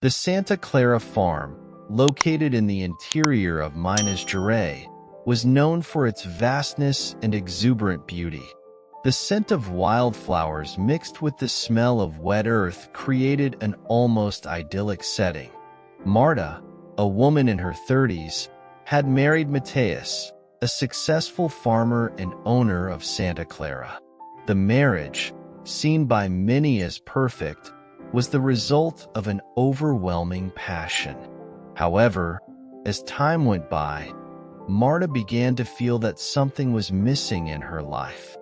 The Santa Clara farm, located in the interior of Minas Gerais, was known for its vastness and exuberant beauty. The scent of wildflowers mixed with the smell of wet earth created an almost idyllic setting. Marta, a woman in her 30s, had married Mateus, a successful farmer and owner of Santa Clara. The marriage, seen by many as perfect, was the result of an overwhelming passion. However, as time went by, Marta began to feel that something was missing in her life.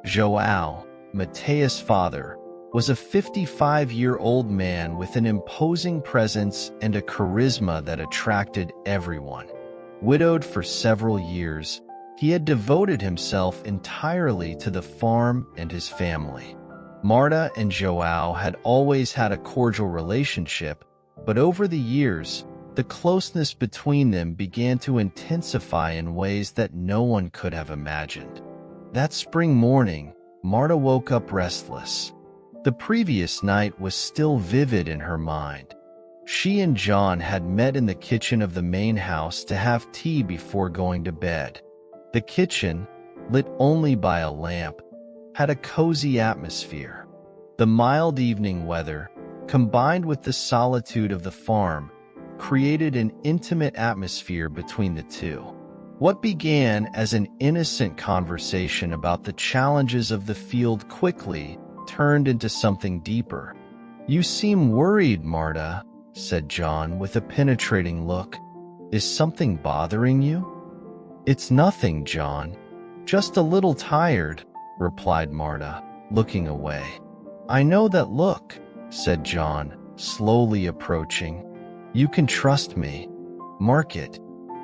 João, Mateus' father, was a 55-year-old man with an imposing presence and a charisma that attracted everyone. Widowed for several years, he had devoted himself entirely to the farm and his family. Marta and João had always had a cordial relationship, but over the years, the closeness between them began to intensify in ways that no one could have imagined. That spring morning, Marta woke up restless. The previous night was still vivid in her mind. She and John had met in the kitchen of the main house to have tea before going to bed. The kitchen, lit only by a lamp, had a cozy atmosphere. The mild evening weather, combined with the solitude of the farm, created an intimate atmosphere between the two. What began as an innocent conversation about the challenges of the field quickly turned into something deeper. "You seem worried, Marta," said John with a penetrating look. "Is something bothering you?" "It's nothing, John. Just a little tired," replied Marta, looking away. "I know that look," said John, slowly approaching. "You can trust me. Mark it."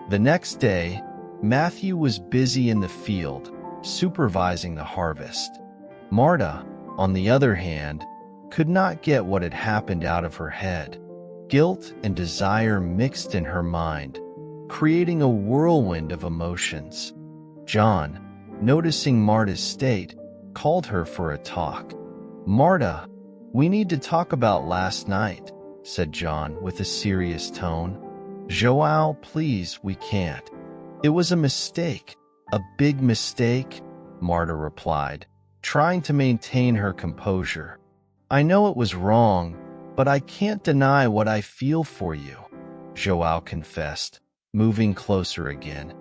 The next day, Matthew was busy in the field, supervising the harvest. Marta, on the other hand, could not get what had happened out of her head. Guilt and desire mixed in her mind, creating a whirlwind of emotions. John, noticing Marta's state, called her for a talk. "Marta, we need to talk about last night," said John with a serious tone. "João, please, we can't. It was a mistake, a big mistake," Marta replied, trying to maintain her composure. "I know it was wrong, but I can't deny what I feel for you," João confessed, moving closer again.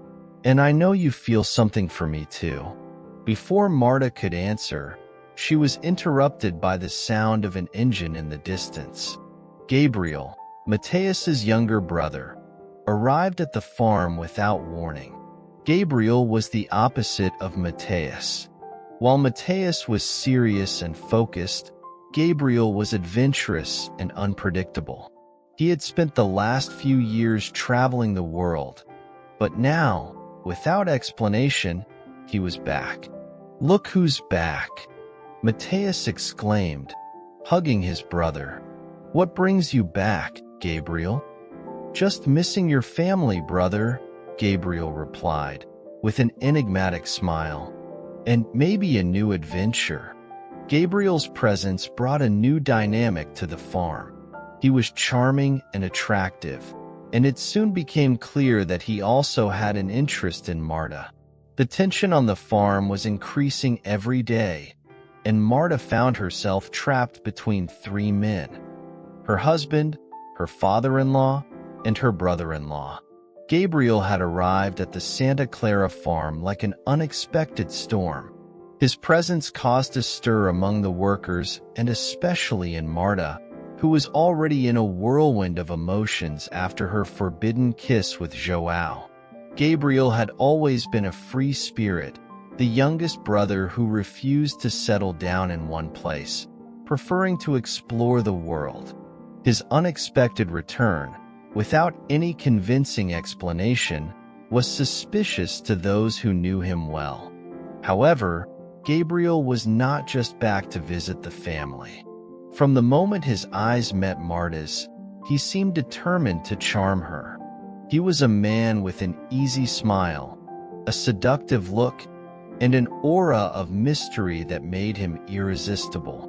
"And I know you feel something for me too." Before Marta could answer, she was interrupted by the sound of an engine in the distance. Gabriel, Mateus's younger brother, arrived at the farm without warning. Gabriel was the opposite of Mateus. While Mateus was serious and focused, Gabriel was adventurous and unpredictable. He had spent the last few years traveling the world, but now, without explanation, he was back. "Look who's back!" Mateus exclaimed, hugging his brother. "What brings you back, Gabriel?" "Just missing your family, brother," Gabriel replied, with an enigmatic smile. "And maybe a new adventure." Gabriel's presence brought a new dynamic to the farm. He was charming and attractive, and it soon became clear that he also had an interest in Marta. The tension on the farm was increasing every day, and Marta found herself trapped between three men: her husband, her father-in-law, and her brother-in-law. Gabriel had arrived at the Santa Clara farm like an unexpected storm. His presence caused a stir among the workers and especially in Marta, who was already in a whirlwind of emotions after her forbidden kiss with João. Gabriel had always been a free spirit, the youngest brother who refused to settle down in one place, preferring to explore the world. His unexpected return, without any convincing explanation, was suspicious to those who knew him well. However, Gabriel was not just back to visit the family. From the moment his eyes met Marta's, he seemed determined to charm her. He was a man with an easy smile, a seductive look, and an aura of mystery that made him irresistible.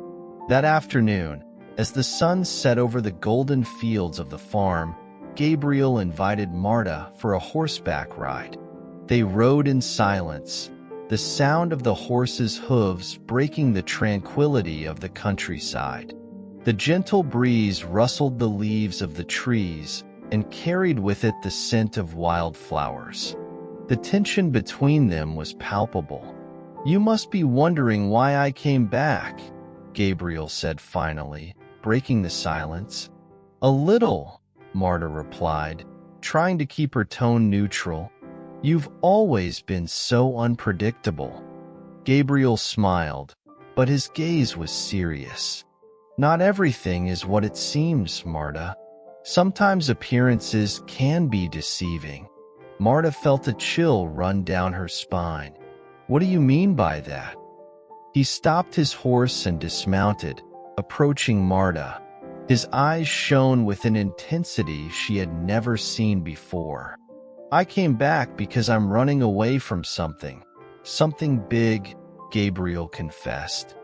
That afternoon, As the sun set over the golden fields of the farm, Gabriel invited Marta for a horseback ride. They rode in silence, the sound of the horses' hooves breaking the tranquility of the countryside. The gentle breeze rustled the leaves of the trees and carried with it the scent of wildflowers. The tension between them was palpable. "You must be wondering why I came back," Gabriel said finally, breaking the silence. "A little," Marta replied, trying to keep her tone neutral. "You've always been so unpredictable." Gabriel smiled, but his gaze was serious. "Not everything is what it seems, Marta. Sometimes appearances can be deceiving." Marta felt a chill run down her spine. "What do you mean by that?" He stopped his horse and dismounted, approaching Marta. His eyes shone with an intensity she had never seen before. "I came back because I'm running away from something. Something big," Gabriel confessed.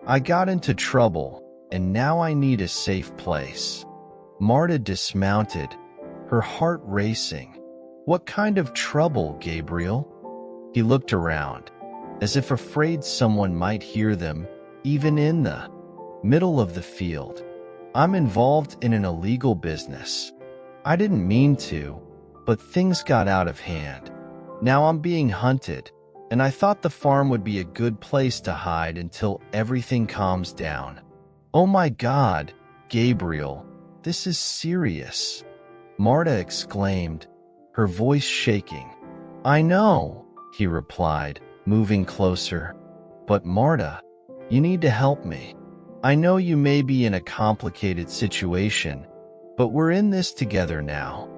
"I got into trouble, and now I need a safe place." Marta dismounted, her heart racing. "What kind of trouble, Gabriel?" He looked around, as if afraid someone might hear them, even in the middle of the field. "I'm involved in an illegal business. I didn't mean to, but things got out of hand. Now I'm being hunted, and I thought the farm would be a good place to hide until everything calms down." "Oh my God, Gabriel, this is serious," Marta exclaimed, her voice shaking. "I know," he replied, moving closer. "But Marta, you need to help me. I know you may be in a complicated situation, but we're in this together now."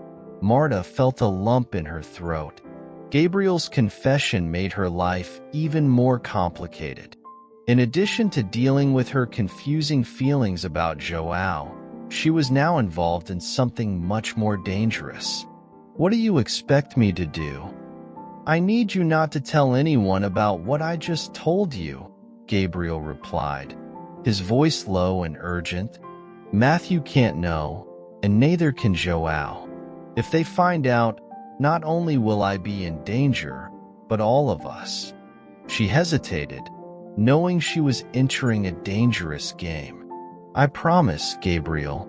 Marta felt a lump in her throat. Gabriel's confession made her life even more complicated. In addition to dealing with her confusing feelings about Joao, she was now involved in something much more dangerous. "What do you expect me to do?" "I need you not to tell anyone about what I just told you," Gabriel replied, his voice low and urgent. "Matthew can't know, and neither can Joao. If they find out, not only will I be in danger, but all of us." She hesitated, knowing she was entering a dangerous game. "I promise, Gabriel,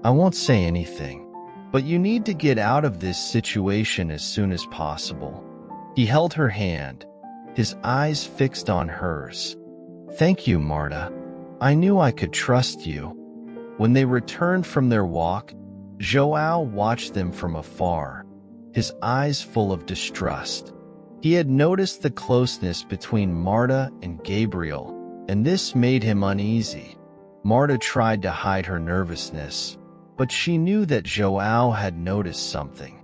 I won't say anything, but you need to get out of this situation as soon as possible." He held her hand, his eyes fixed on hers. "Thank you, Marta. I knew I could trust you." When they returned from their walk, Joao watched them from afar, his eyes full of distrust. He had noticed the closeness between Marta and Gabriel, and this made him uneasy. Marta tried to hide her nervousness, but she knew that Joao had noticed something.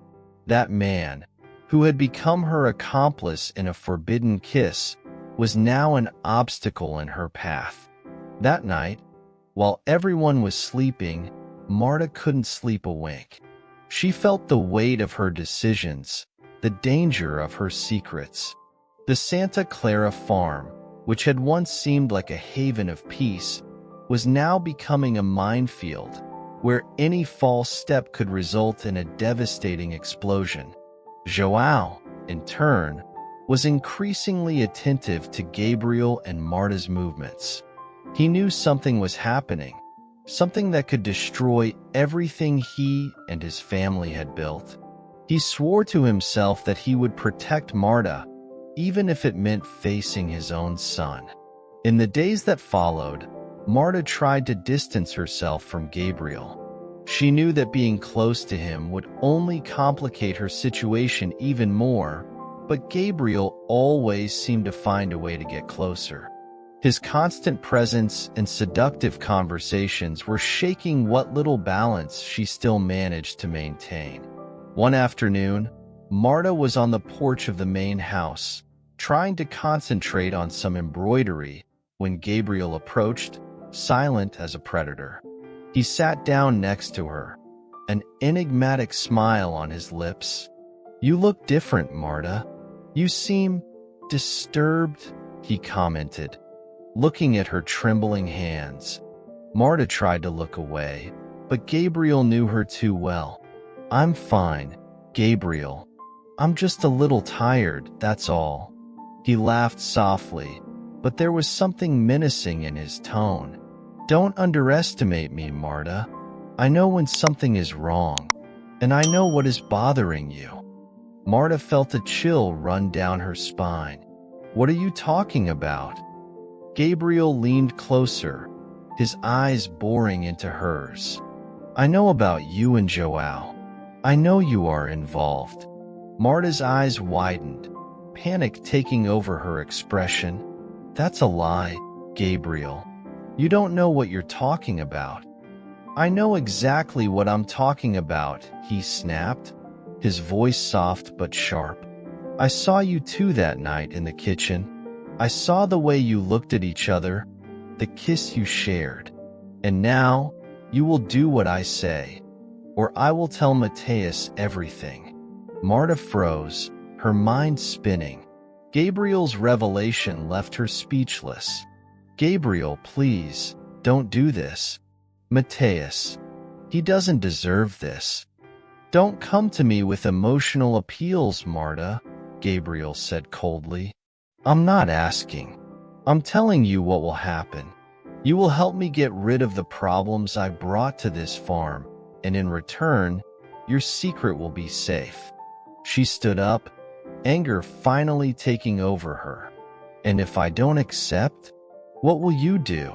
That man, who had become her accomplice in a forbidden kiss, was now an obstacle in her path. That night, while everyone was sleeping, Marta couldn't sleep a wink. She felt the weight of her decisions, the danger of her secrets. The Santa Clara farm, which had once seemed like a haven of peace, was now becoming a minefield, where any false step could result in a devastating explosion. Joao, in turn, was increasingly attentive to Gabriel and Marta's movements. He knew something was happening, something that could destroy everything he and his family had built. He swore to himself that he would protect Marta, even if it meant facing his own son. In the days that followed, Marta tried to distance herself from Gabriel. She knew that being close to him would only complicate her situation even more, but Gabriel always seemed to find a way to get closer. His constant presence and seductive conversations were shaking what little balance she still managed to maintain. One afternoon, Marta was on the porch of the main house, trying to concentrate on some embroidery, when Gabriel approached, silent as a predator. He sat down next to her, an enigmatic smile on his lips. "You look different, Marta. You seem disturbed," he commented, looking at her trembling hands. Marta tried to look away, but Gabriel knew her too well. "I'm fine, Gabriel. I'm just a little tired, that's all." He laughed softly, but there was something menacing in his tone. "Don't underestimate me, Marta. I know when something is wrong, and I know what is bothering you." Marta felt a chill run down her spine. "What are you talking about?" Gabriel leaned closer, his eyes boring into hers. "I know about you and Joao. I know you are involved." Marta's eyes widened, panic taking over her expression. "That's a lie, Gabriel. You don't know what you're talking about." "I know exactly what I'm talking about," he snapped, his voice soft but sharp. "I saw you two that night in the kitchen. I saw the way you looked at each other, the kiss you shared. And now, you will do what I say, or I will tell Mateus everything." Marta froze, her mind spinning. Gabriel's revelation left her speechless. "Gabriel, please, don't do this. Mateus, he doesn't deserve this." "Don't come to me with emotional appeals, Marta," Gabriel said coldly. "I'm not asking. I'm telling you what will happen. You will help me get rid of the problems I brought to this farm, and in return, your secret will be safe." She stood up, anger finally taking over her. "And if I don't accept, what will you do?"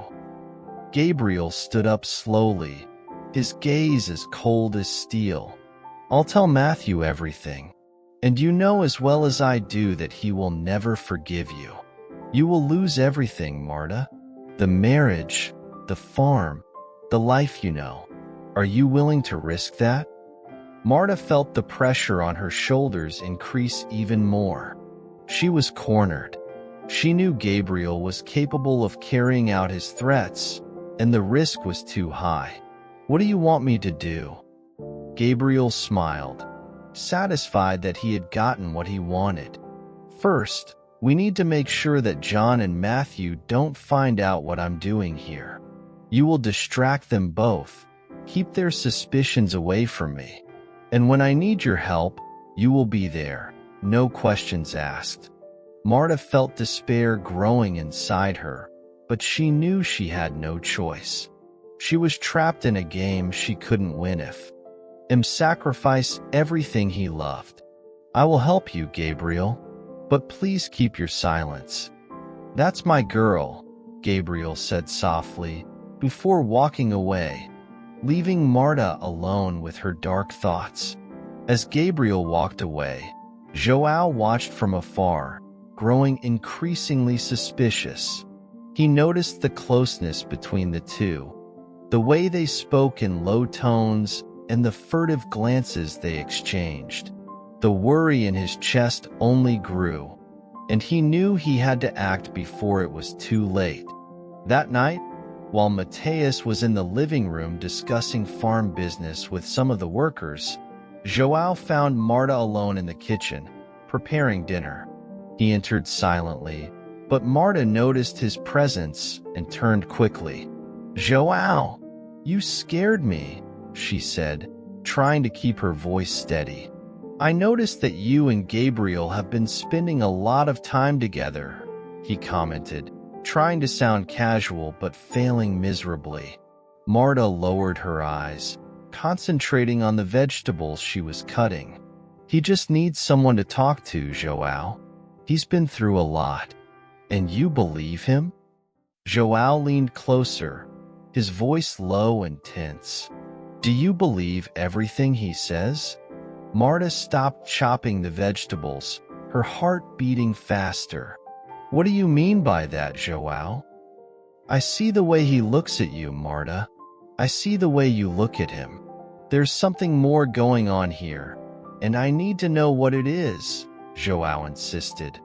Gabriel stood up slowly, his gaze as cold as steel. "I'll tell Matthew everything. And you know as well as I do that he will never forgive you. You will lose everything, Marta. The marriage, the farm, the life you know. Are you willing to risk that?" Marta felt the pressure on her shoulders increase even more. She was cornered. She knew Gabriel was capable of carrying out his threats, and the risk was too high. "What do you want me to do?" Gabriel smiled, satisfied that he had gotten what he wanted. "First, we need to make sure that John and Matthew don't find out what I'm doing here. You will distract them both, keep their suspicions away from me. And when I need your help, you will be there, no questions asked." Marta felt despair growing inside her, but she knew she had no choice. She was trapped in a game she couldn't win if sacrifice everything he loved. "I will help you, Gabriel, but please keep your silence." "That's my girl," Gabriel said softly, before walking away, leaving Marta alone with her dark thoughts. As Gabriel walked away, Joao watched from afar, growing increasingly suspicious. He noticed the closeness between the two, the way they spoke in low tones and the furtive glances they exchanged. The worry in his chest only grew, and he knew he had to act before it was too late. That night, while Mateus was in the living room discussing farm business with some of the workers, Joao found Marta alone in the kitchen, preparing dinner. He entered silently, but Marta noticed his presence and turned quickly. "Joao, you scared me," she said, trying to keep her voice steady. "I noticed that you and Gabriel have been spending a lot of time together," he commented, trying to sound casual but failing miserably. Marta lowered her eyes, concentrating on the vegetables she was cutting. "He just needs someone to talk to, Joao. He's been through a lot." "And you believe him?" Joao leaned closer, his voice low and tense. "Do you believe everything he says?" Marta stopped chopping the vegetables, her heart beating faster. "What do you mean by that, Joao?" "I see the way he looks at you, Marta. I see the way you look at him. There's something more going on here, and I need to know what it is," Joao insisted,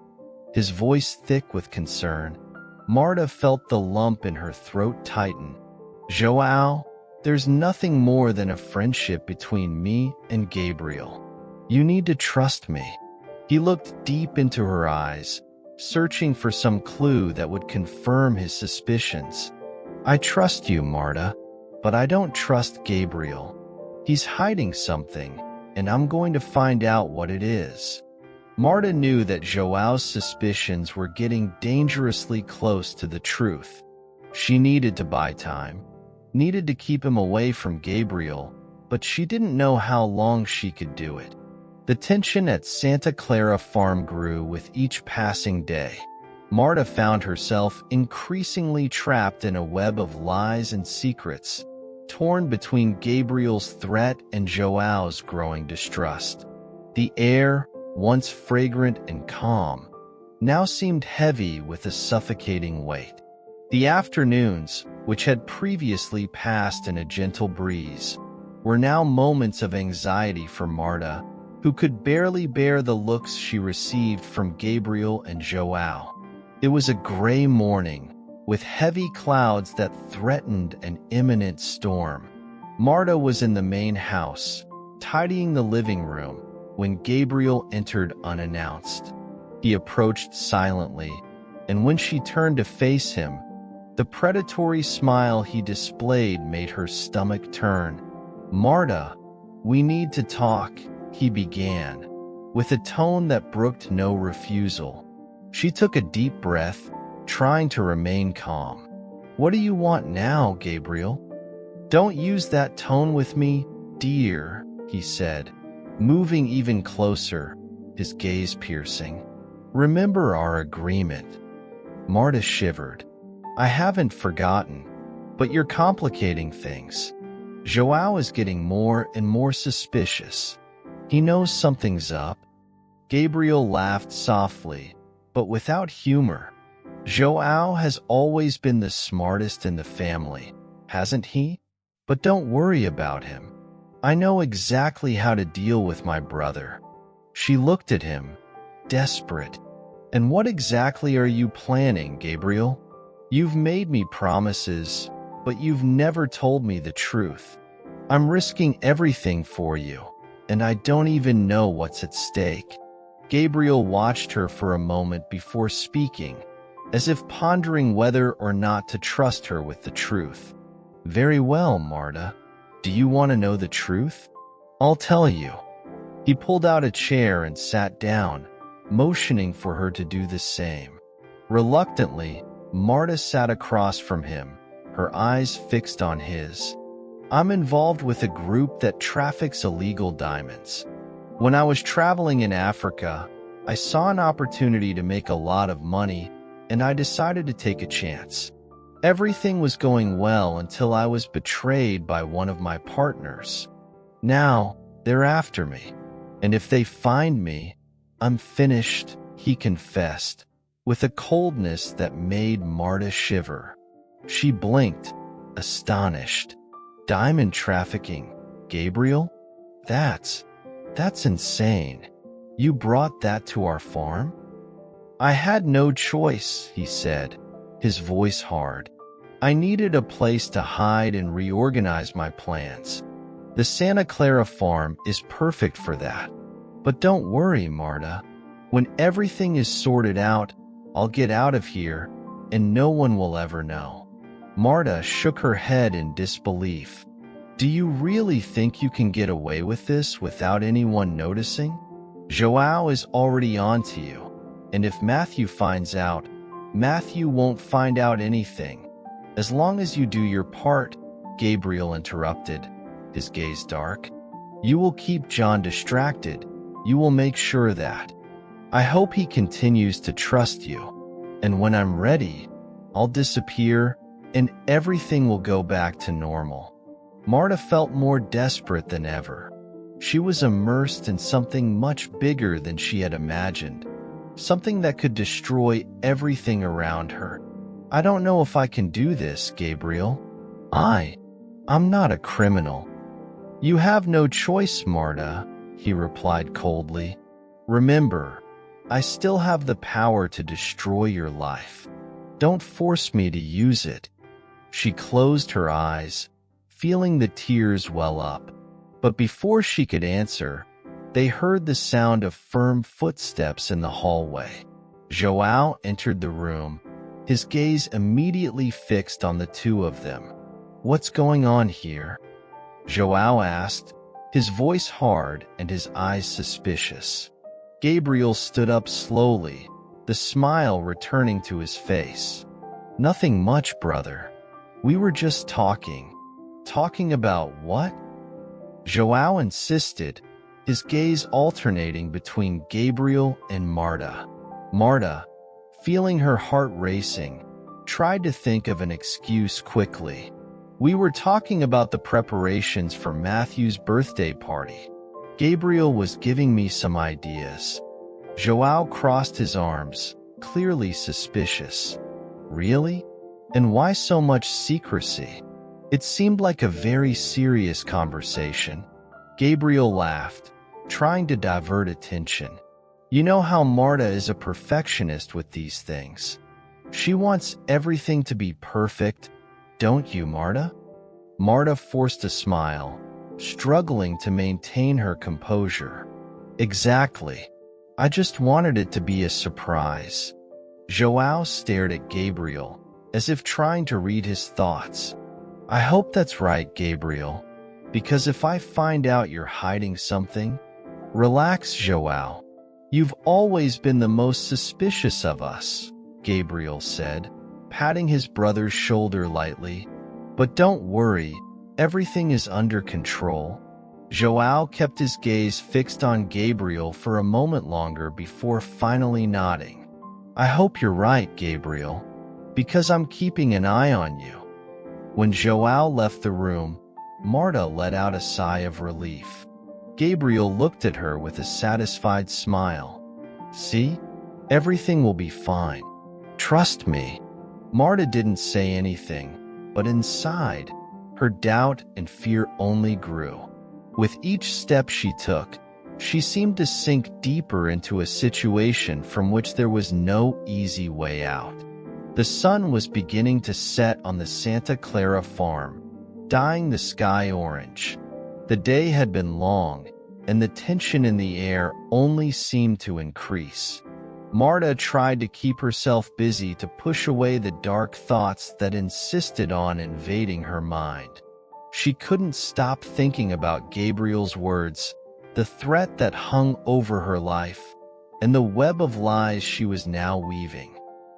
his voice thick with concern. Marta felt the lump in her throat tighten. "Joao, there's nothing more than a friendship between me and Gabriel. You need to trust me." He looked deep into her eyes, searching for some clue that would confirm his suspicions. I trust you, Marta, but I don't trust Gabriel. He's hiding something, and I'm going to find out what it is. Marta knew that Joao's suspicions were getting dangerously close to the truth. She needed to buy time, needed to keep him away from Gabriel, but she didn't know how long she could do it. The tension at Santa Clara Farm grew with each passing day. Marta found herself increasingly trapped in a web of lies and secrets, torn between Gabriel's threat and Joao's growing distrust. The air, once fragrant and calm, now seemed heavy with a suffocating weight. The afternoons, which had previously passed in a gentle breeze, were now moments of anxiety for Marta, who could barely bear the looks she received from Gabriel and Joao. It was a gray morning, with heavy clouds that threatened an imminent storm. Marta was in the main house, tidying the living room, when Gabriel entered unannounced. He approached silently, and when she turned to face him, the predatory smile he displayed made her stomach turn. "Marta, we need to talk," he began, with a tone that brooked no refusal. She took a deep breath, trying to remain calm. "What do you want now, Gabriel?" "Don't use that tone with me, dear," he said, moving even closer, his gaze piercing. "Remember our agreement." Marta shivered. "I haven't forgotten, but you're complicating things. Joao is getting more and more suspicious. He knows something's up." Gabriel laughed softly, but without humor. "Joao has always been the smartest in the family, hasn't he? But don't worry about him. I know exactly how to deal with my brother." She looked at him, desperate. "And what exactly are you planning, Gabriel? You've made me promises, but you've never told me the truth. I'm risking everything for you, and I don't even know what's at stake." Gabriel watched her for a moment before speaking, as if pondering whether or not to trust her with the truth. "Very well, Marta. Do you want to know the truth? I'll tell you." He pulled out a chair and sat down, motioning for her to do the same. Reluctantly, Marta sat across from him, her eyes fixed on his. "I'm involved with a group that traffics illegal diamonds. When I was traveling in Africa, I saw an opportunity to make a lot of money, and I decided to take a chance. Everything was going well until I was betrayed by one of my partners. Now, they're after me, and if they find me, I'm finished," he confessed, with a coldness that made Marta shiver. She blinked, astonished. "Diamond trafficking, Gabriel? That's insane. You brought that to our farm?" "I had no choice," he said, his voice hard. "I needed a place to hide and reorganize my plans. The Santa Clara farm is perfect for that. But don't worry, Marta. When everything is sorted out, I'll get out of here, and no one will ever know." Marta shook her head in disbelief. "Do you really think you can get away with this without anyone noticing? Joao is already on to you, and if Matthew finds out, Matthew won't find out anything. As long as you do your part," Gabriel interrupted, his gaze dark. "You will keep John distracted. You will make sure that. I hope he continues to trust you, and when I'm ready, I'll disappear, and everything will go back to normal." Marta felt more desperate than ever. She was immersed in something much bigger than she had imagined, something that could destroy everything around her. "I don't know if I can do this, Gabriel. I'm not a criminal." "You have no choice, Marta," he replied coldly. "Remember, I still have the power to destroy your life. Don't force me to use it." She closed her eyes, feeling the tears well up. But before she could answer, they heard the sound of firm footsteps in the hallway. Joao entered the room, his gaze immediately fixed on the two of them. "What's going on here?" Joao asked, his voice hard and his eyes suspicious. Gabriel stood up slowly, the smile returning to his face. "Nothing much, brother. We were just talking." "Talking about what?" Joao insisted, his gaze alternating between Gabriel and Marta. Marta, feeling her heart racing, tried to think of an excuse quickly. "We were talking about the preparations for Matthew's birthday party. Gabriel was giving me some ideas." Joao crossed his arms, clearly suspicious. "Really? And why so much secrecy?" It seemed like a very serious conversation. Gabriel laughed, trying to divert attention. "You know how Marta is a perfectionist with these things. She wants everything to be perfect, don't you, Marta?" Marta forced a smile, struggling to maintain her composure. "Exactly. I just wanted it to be a surprise." Joao stared at Gabriel, as if trying to read his thoughts. "I hope that's right, Gabriel, because if I find out you're hiding something—" "Relax, Joao. You've always been the most suspicious of us," Gabriel said, patting his brother's shoulder lightly. "But don't worry, everything is under control." Joao kept his gaze fixed on Gabriel for a moment longer before finally nodding. "I hope you're right, Gabriel, because I'm keeping an eye on you." When Joao left the room, Marta let out a sigh of relief. Gabriel looked at her with a satisfied smile. "See? Everything will be fine. Trust me." Marta didn't say anything, but inside, her doubt and fear only grew. With each step she took, she seemed to sink deeper into a situation from which there was no easy way out. The sun was beginning to set on the Santa Clara farm, dyeing the sky orange. The day had been long, and the tension in the air only seemed to increase. Marta tried to keep herself busy to push away the dark thoughts that insisted on invading her mind. She couldn't stop thinking about Gabriel's words, the threat that hung over her life, and the web of lies she was now weaving.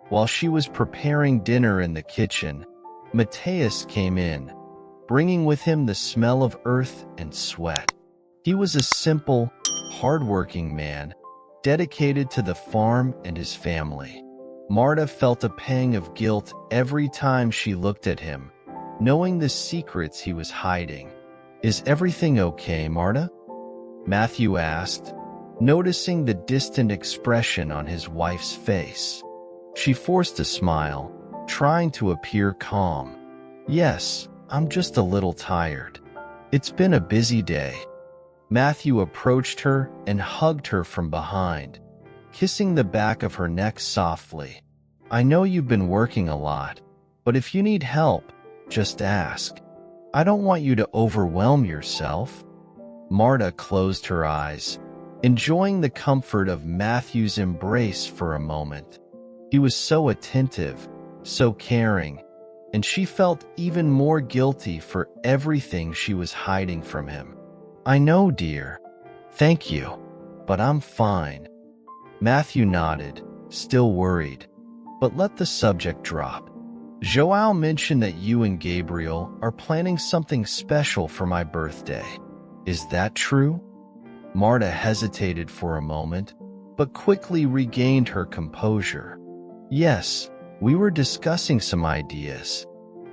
While she was preparing dinner in the kitchen, Mateus came in, bringing with him the smell of earth and sweat. He was a simple, hard-working man, dedicated to the farm and his family. Marta felt a pang of guilt every time she looked at him, knowing the secrets he was hiding. "Is everything okay, Marta?" Matthew asked, noticing the distant expression on his wife's face. She forced a smile, trying to appear calm. "Yes, I'm just a little tired. It's been a busy day." Matthew approached her and hugged her from behind, kissing the back of her neck softly. "I know you've been working a lot, but if you need help, just ask. I don't want you to overwhelm yourself." Marta closed her eyes, enjoying the comfort of Matthew's embrace for a moment. He was so attentive, so caring, and she felt even more guilty for everything she was hiding from him. "I know, dear. Thank you, but I'm fine." Matthew nodded, still worried, but let the subject drop. "Joao mentioned that you and Gabriel are planning something special for my birthday. Is that true?" Marta hesitated for a moment, but quickly regained her composure. "Yes, we were discussing some ideas.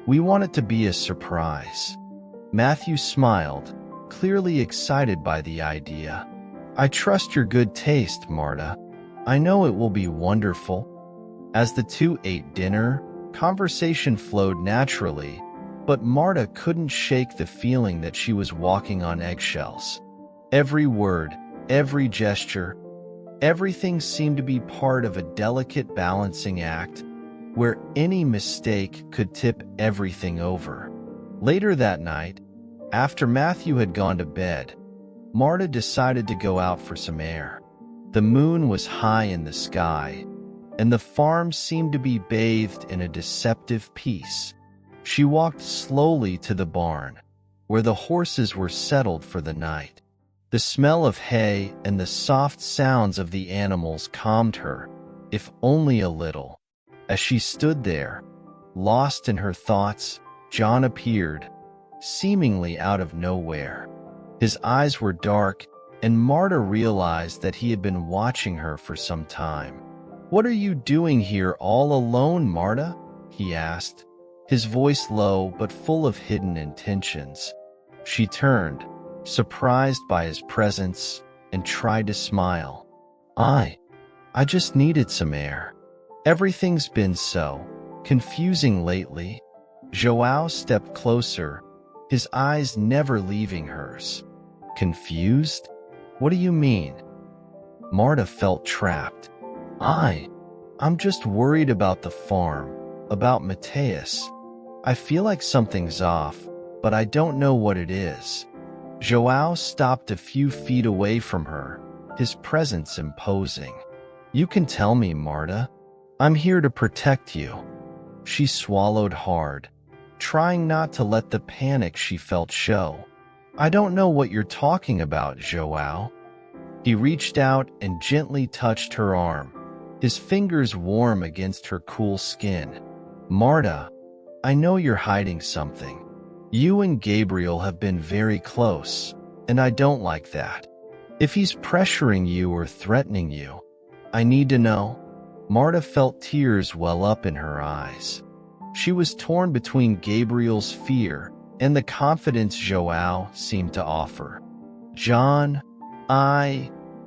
We want it to be a surprise." Matthew smiled, clearly excited by the idea. "I trust your good taste, Marta. I know it will be wonderful." As the two ate dinner, conversation flowed naturally, but Marta couldn't shake the feeling that she was walking on eggshells. Every word, every gesture, everything seemed to be part of a delicate balancing act, where any mistake could tip everything over. Later that night, after Matthew had gone to bed, Marta decided to go out for some air. The moon was high in the sky, and the farm seemed to be bathed in a deceptive peace. She walked slowly to the barn, where the horses were settled for the night. The smell of hay and the soft sounds of the animals calmed her, if only a little. As she stood there, lost in her thoughts, John appeared, seemingly out of nowhere. His eyes were dark, and Marta realized that he had been watching her for some time. "What are you doing here all alone, Marta?" he asked, his voice low but full of hidden intentions. She turned, surprised by his presence, and tried to smile. I just needed some air. Everything's been so confusing lately." João stepped closer, his eyes never leaving hers. "Confused? What do you mean?" Marta felt trapped. I'm just worried about the farm, about Mateus. I feel like something's off, but I don't know what it is." João stopped a few feet away from her, his presence imposing. "You can tell me, Marta. I'm here to protect you." She swallowed hard, trying not to let the panic she felt show. "I don't know what you're talking about, João." He reached out and gently touched her arm, his fingers warm against her cool skin. "Marta, I know you're hiding something. You and Gabriel have been very close, and I don't like that. If he's pressuring you or threatening you, I need to know." Marta felt tears well up in her eyes. She was torn between Gabriel's fear and the confidence João seemed to offer. "John,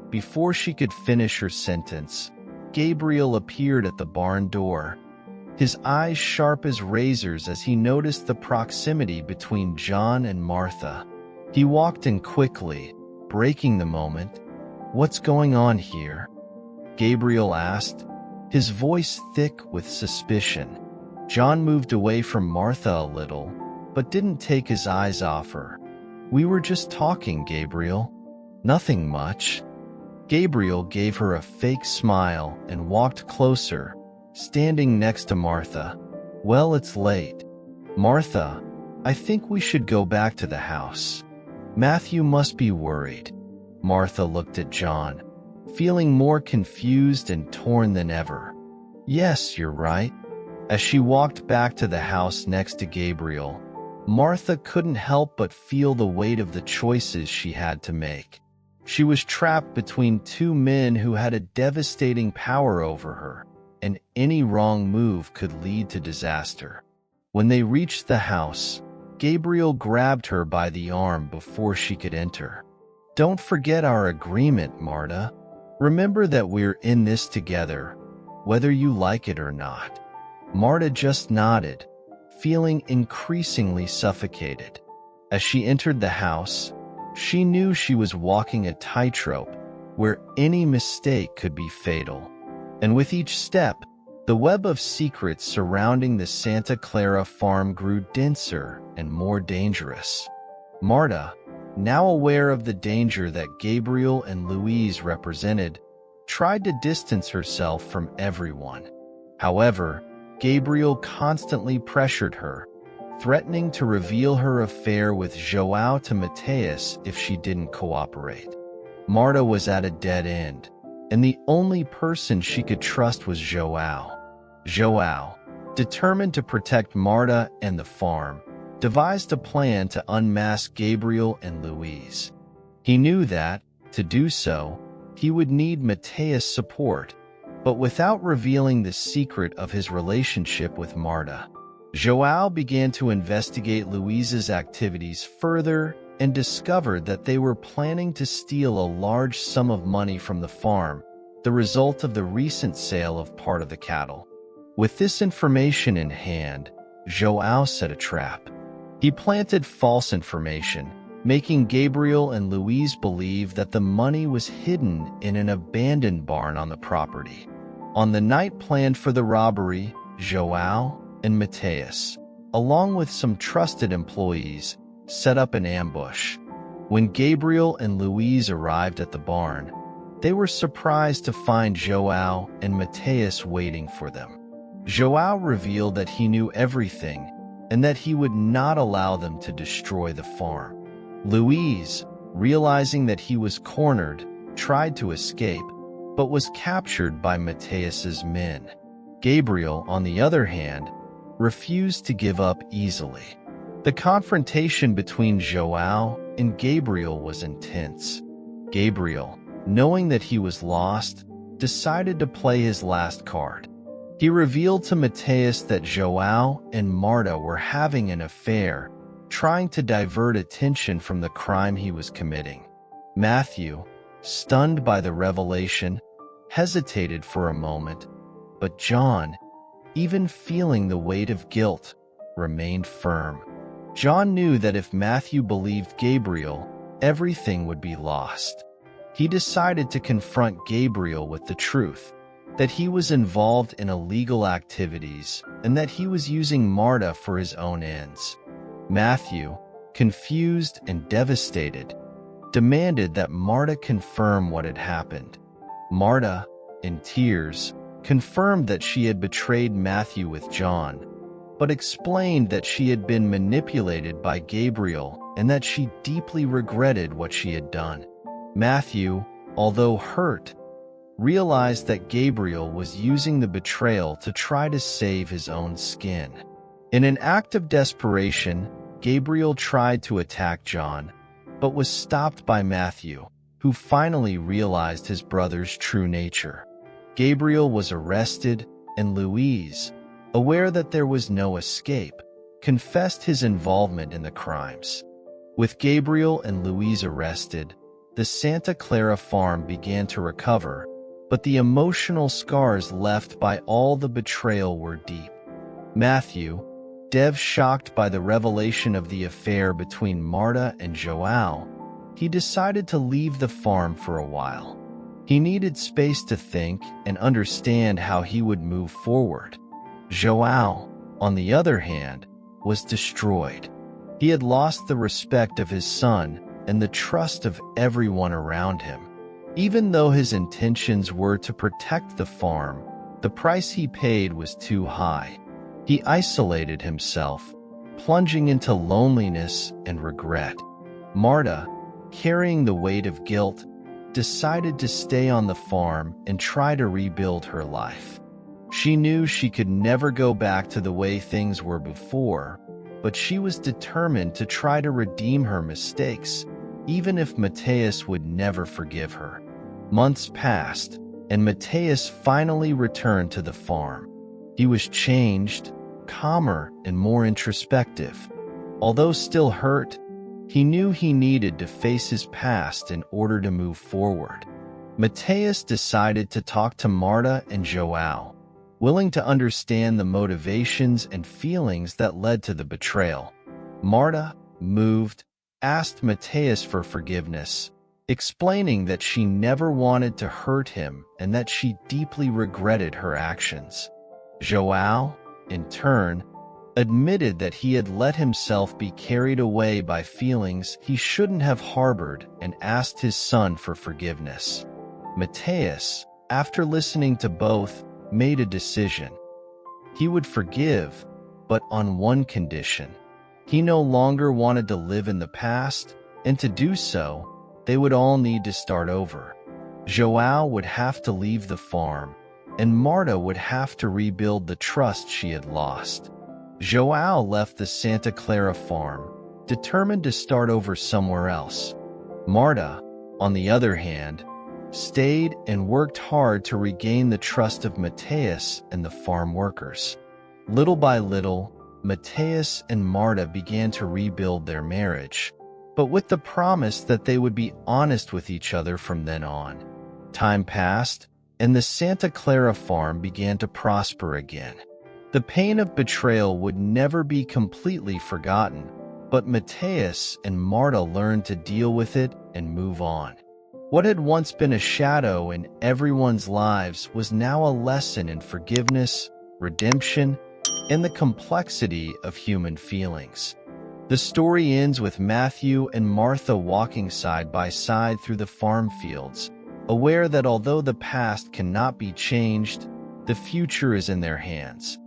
Before she could finish her sentence, Gabriel appeared at the barn door, his eyes sharp as razors as he noticed the proximity between John and Martha. He walked in quickly, breaking the moment. "What's going on here?" Gabriel asked, his voice thick with suspicion. John moved away from Martha a little, but didn't take his eyes off her. "We were just talking, Gabriel. Nothing much." Gabriel gave her a fake smile and walked closer, standing next to Martha. "Well, it's late. Martha, I think we should go back to the house. Matthew must be worried." Martha looked at John, feeling more confused and torn than ever. "Yes, you're right." As she walked back to the house next to Gabriel, Martha couldn't help but feel the weight of the choices she had to make. She was trapped between two men who had a devastating power over her, and any wrong move could lead to disaster. When they reached the house, Gabriel grabbed her by the arm before she could enter. "Don't forget our agreement, Marta. Remember that we're in this together, whether you like it or not." Marta just nodded, feeling increasingly suffocated. As she entered the house, she knew she was walking a tightrope where any mistake could be fatal. And with each step, the web of secrets surrounding the Santa Clara farm grew denser and more dangerous. Marta, now aware of the danger that Gabriel and Louise represented, tried to distance herself from everyone. However, Gabriel constantly pressured her, threatening to reveal her affair with João to Mateus if she didn't cooperate. Marta was at a dead end, and the only person she could trust was João. João, determined to protect Marta and the farm, devised a plan to unmask Gabriel and Louise. He knew that, to do so, he would need Mateus' support, but without revealing the secret of his relationship with Marta. João began to investigate Louise's activities further and discovered that they were planning to steal a large sum of money from the farm, the result of the recent sale of part of the cattle. With this information in hand, João set a trap. He planted false information, making Gabriel and Louise believe that the money was hidden in an abandoned barn on the property. On the night planned for the robbery, João and Mateus, along with some trusted employees, set up an ambush. When Gabriel and Louise arrived at the barn, they were surprised to find João and Mateus waiting for them. João revealed that he knew everything and that he would not allow them to destroy the farm. Luiz, realizing that he was cornered, tried to escape, but was captured by Mateus's men. Gabriel, on the other hand, refused to give up easily. The confrontation between João and Gabriel was intense. Gabriel, knowing that he was lost, decided to play his last card. He revealed to Mateus that João and Marta were having an affair, trying to divert attention from the crime he was committing. Matthew, stunned by the revelation, hesitated for a moment, but John, even feeling the weight of guilt, remained firm. John knew that if Matthew believed Gabriel, everything would be lost. He decided to confront Gabriel with the truth, that he was involved in illegal activities and that he was using Marta for his own ends. Matthew, confused and devastated, demanded that Marta confirm what had happened. Marta, in tears, confirmed that she had betrayed Matthew with John, but explained that she had been manipulated by Gabriel and that she deeply regretted what she had done. Matthew, although hurt, realized that Gabriel was using the betrayal to try to save his own skin. In an act of desperation, Gabriel tried to attack John, but was stopped by Matthew, who finally realized his brother's true nature. Gabriel was arrested, and Luiz, aware that there was no escape, confessed his involvement in the crimes. With Gabriel and Luiz arrested, the Santa Clara farm began to recover, but the emotional scars left by all the betrayal were deep. Matthew, shocked by the revelation of the affair between Marta and João, he decided to leave the farm for a while. He needed space to think and understand how he would move forward. João, on the other hand, was destroyed. He had lost the respect of his son and the trust of everyone around him. Even though his intentions were to protect the farm, the price he paid was too high. He isolated himself, plunging into loneliness and regret. Marta, carrying the weight of guilt, decided to stay on the farm and try to rebuild her life. She knew she could never go back to the way things were before, but she was determined to try to redeem her mistakes, even if Mateus would never forgive her. Months passed, and Mateus finally returned to the farm. He was changed, calmer, and more introspective. Although still hurt, he knew he needed to face his past in order to move forward. Mateus decided to talk to Marta and João, willing to understand the motivations and feelings that led to the betrayal. Marta, moved, asked Mateus for forgiveness, explaining that she never wanted to hurt him and that she deeply regretted her actions. João, in turn, admitted that he had let himself be carried away by feelings he shouldn't have harbored and asked his son for forgiveness. Mateus, after listening to both, made a decision. He would forgive, but on one condition. He no longer wanted to live in the past, and to do so, they would all need to start over. João would have to leave the farm, and Marta would have to rebuild the trust she had lost. João left the Santa Clara farm, determined to start over somewhere else. Marta, on the other hand, stayed and worked hard to regain the trust of Mateus and the farm workers. Little by little, Mateus and Marta began to rebuild their marriage, but with the promise that they would be honest with each other from then on. Time passed, and the Santa Clara farm began to prosper again. The pain of betrayal would never be completely forgotten, but Mateus and Marta learned to deal with it and move on. What had once been a shadow in everyone's lives was now a lesson in forgiveness, redemption, and the complexity of human feelings. The story ends with Matthew and Martha walking side by side through the farm fields, aware that although the past cannot be changed, the future is in their hands.